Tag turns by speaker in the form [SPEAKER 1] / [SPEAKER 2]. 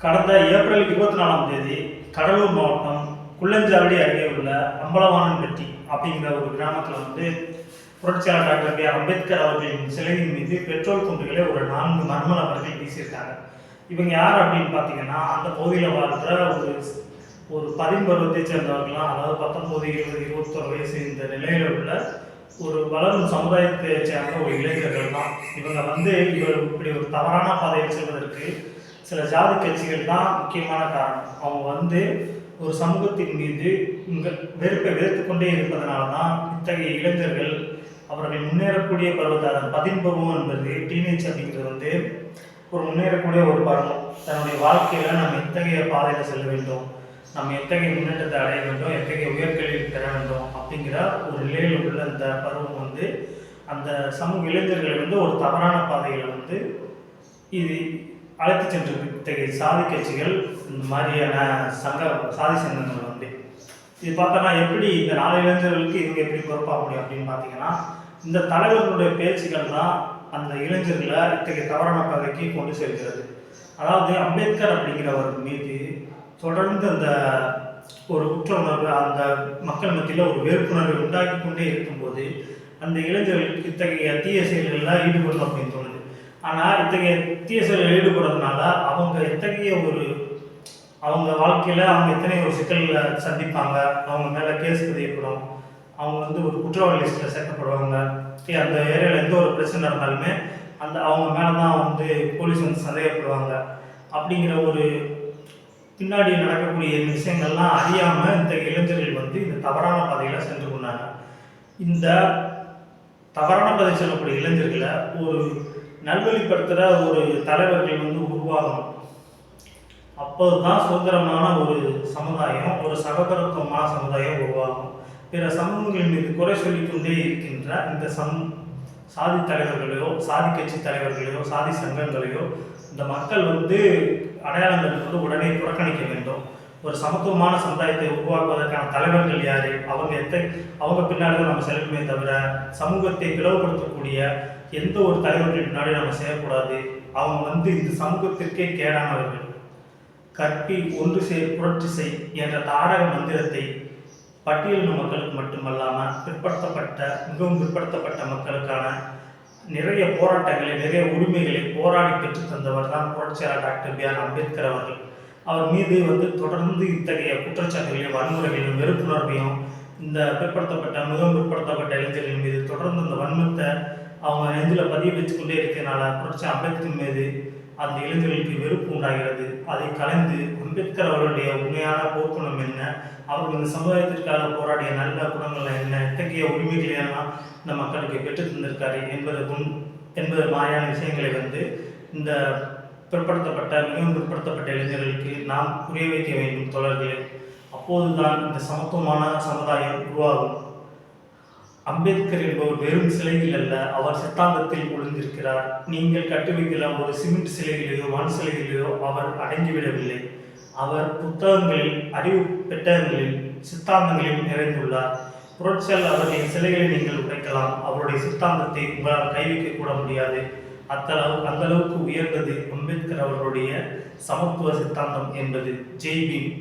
[SPEAKER 1] கடந்த ஏப்ரல் 24ஆம் தேதி கடலூர் மாவட்டம் குள்ளஞ்சாவடி அருகே உள்ள அம்பலவானன்பட்டி அப்படிங்கிற ஒரு கிராமத்தில் வந்து புரட்சியாளர் டாக்டர் பி அம்பேத்கர் அவர்களின் சிலையின் மீது பெட்ரோல் குண்டுகளை ஒரு 4 மர்ம நபர்கள் வீசியிருக்காங்க. இவங்க யார் அப்படின்னு பார்த்தீங்கன்னா, அந்த பகுதியில் வாழ்கிற ஒரு 10 பருவத்தை சேர்ந்தவர்களாம், அதாவது 19, 20, 21 வயசு இந்த நிலையில் உள்ள ஒரு வளரும் சமுதாயத்தை சேர்ந்த ஒரு இளைஞர்கள் தான். இவங்க வந்து இப்படி ஒரு தவறான பாதையில் செல்வதற்கு சில ஜாதி கட்சிகள் தான் முக்கியமான காரணம். அவங்க வந்து ஒரு சமூகத்தின் மீது வெறுப்பை விதைத்து கொண்டே இருப்பதனால தான் இத்தகைய இளைஞர்கள் அவர்கள் முன்னேறக்கூடிய பருவத்தை, அதன் 10 பருவம் என்பது டீனேஜ் அப்படிங்கிறது வந்து ஒரு முன்னேறக்கூடிய ஒரு பருவம். தன்னுடைய வாழ்க்கையில் நம்ம எத்தகைய பாதையில் செல்ல வேண்டும், நம்ம எத்தகைய முன்னேற்றத்தை அடைய வேண்டும், எத்தகைய உயர்கல்வி பெற வேண்டும் அப்படிங்கிற ஒரு நிலையில் உள்ள அந்த பருவம் வந்து அந்த சமூக இளைஞர்களை வந்து ஒரு தவறான பாதையில் வந்து இது அழைத்து சென்றிருக்கு. இத்தகைய சாதி கட்சிகள், இந்த மாதிரியான சாதி சங்கங்கள் வந்து இது பார்த்தோன்னா எப்படி இந்த 4 இளைஞர்களுக்கு இவங்க எப்படி பொறுப்பாக முடியும் அப்படின்னு பார்த்தீங்கன்னா, இந்த தலைவர்களுடைய பேச்சுக்கள் தான் அந்த இளைஞர்களை இத்தகைய தவறான பாதைக்கு கொண்டு செல்கிறது. அதாவது அம்பேத்கர் அப்படிங்கிறவர் மீது தொடர்ந்து அந்த ஒரு குற்ற உணர்வு அந்த மக்கள் மத்தியில் ஒரு வெறுப்புணர்வை உண்டாக்கி கொண்டே இருக்கும்போது அந்த இளைஞர்களுக்கு இத்தகைய தீய செயல்களில் ஈடுபடணும் அப்படின்னு தோணுது. ஆனால் இத்தகைய தீய செயல்களில் ஈடுபடுறதுனால அவங்க எத்தகைய அவங்க வாழ்க்கையில் அவங்க எத்தனை ஒரு சிக்கல்களை சந்திப்பாங்க, அவங்க மேலே கேஸ் பதியப்படும், அவங்க வந்து ஒரு குற்றவாளி லிஸ்ட்டில் சேர்க்கப்படுவாங்க. அந்த ஏரியாவில் எந்த ஒரு பிரச்சனை இருந்தாலுமே அவங்க மேலே தான் வந்து போலீஸ் வந்து சந்தேகப்படுவாங்க. அப்படிங்கிற ஒரு பின்னாடி நடக்கக்கூடிய விஷயங்கள்லாம் அறியாமல் இந்த இளைஞர்கள் வந்து இந்த தவறான பாதையில் சென்று கொண்டாங்க. இந்த தவறான பாதையில் செல்லக்கூடிய இளைஞர்களை ஒரு நல்வழிப்படுத்துகிற ஒரு தலைவர்கள் வந்து உருவாகணும். அப்போது தான் சுதந்திரமான ஒரு சமுதாயம், ஒரு சகோதரத்துவமான சமுதாயம் உருவாகும். பிற சமூகங்கள் மீது குறை சொல்லிக்கொண்டே இருக்கின்ற இந்த சாதி தலைவர்களையோ, சாதி கட்சி தலைவர்களையோ, சாதி சங்கங்களையோ இந்த மக்கள் வந்து அடையாளங்கள் வந்து உடனே புறக்கணிக்க வேண்டும். ஒரு சமத்துவமான சமுதாயத்தை உருவாக்குவதற்கான தலைவர்கள் யார், அவங்க பின்னாடி தான் நம்ம செல்லணுமே தவிர சமூகத்தை பிளவுபடுத்தக்கூடிய எந்த ஒரு தலைவர்கள் பின்னாடி நம்ம செய்யக்கூடாது. அவங்க வந்து இந்த சமூகத்திற்கே கேடானவர்கள். கற்பி ஒன்று சேர் புரட்சி செய் என்ற தாரக மந்திரத்தை பட்டியலின மக்களுக்கு மட்டுமல்லாமல் மிகவும் பிற்படுத்தப்பட்ட மக்களுக்கான நிறைய போராட்டங்களை, நிறைய உரிமைகளை போராடி பெற்று தந்தவர் தான் புரட்சியாளர் டாக்டர் பி அம்பேத்கர் அவர்கள். அவர் மீது வந்து தொடர்ந்து இத்தகைய குற்றச்சாட்டுகளையும் வன்முறைகளையும் வெறுப்புணர்வையும் இந்த மிகவும் பிற்படுத்தப்பட்ட இளைஞர்கள் மீது தொடர்ந்து இந்த வன்மத்தை அவங்க நெஞ்சில் பதிய வச்சு கொண்டே இருக்கிறதுனால புரட்சி அம்பேத்கர் மீது அந்த இளைஞர்களுக்கு வெறுப்பு உண்டாகிறது. அதை கலந்து அம்பேத்கர் அவர்களுடைய உண்மையான போக்குணம் என்ன, அவர்கள் இந்த சமுதாயத்திற்காக போராடிய நல்ல குணங்கள் என்ன, எத்தகைய உரிமைகளை எல்லாம் இந்த மக்களுக்கு பெற்று தந்திருக்காரு என்பது மாதிரியான விஷயங்களை வந்து இந்த மிகவும் பிற்படுத்தப்பட்ட இளைஞர்களுக்கு நாம் புரிய வைக்க வேண்டும் தோழர்களே. அப்போதுதான் இந்த சமத்துவமான சமுதாயம் உருவாகும். அம்பேத்கர் என்பவர் வெறும் சிலையில் அல்ல, அவர் சித்தாந்தத்தில் ஒளிந்திருக்கிறார். நீங்கள் கட்டி வைக்கிற ஒரு சிமெண்ட் சிலையிலேயோ மண் சிலையிலேயோ அவர் அடங்கிவிடவில்லை. அவர் புத்தகங்களில், அறிவு பெட்டகங்களில், சித்தாந்தங்களில் நிறைந்துள்ளார். புரட்சியாளர் அவர்களின் சிலைகளை நீங்கள் உடைக்கலாம், அவருடைய சித்தாந்தத்தை உங்களால் கைவிக்க கூட முடியாது. அந்த அளவுக்கு உயர்ந்தது அம்பேத்கர் அவர்களுடைய சமத்துவ சித்தாந்தம் என்பது. ஜெய் பீம்.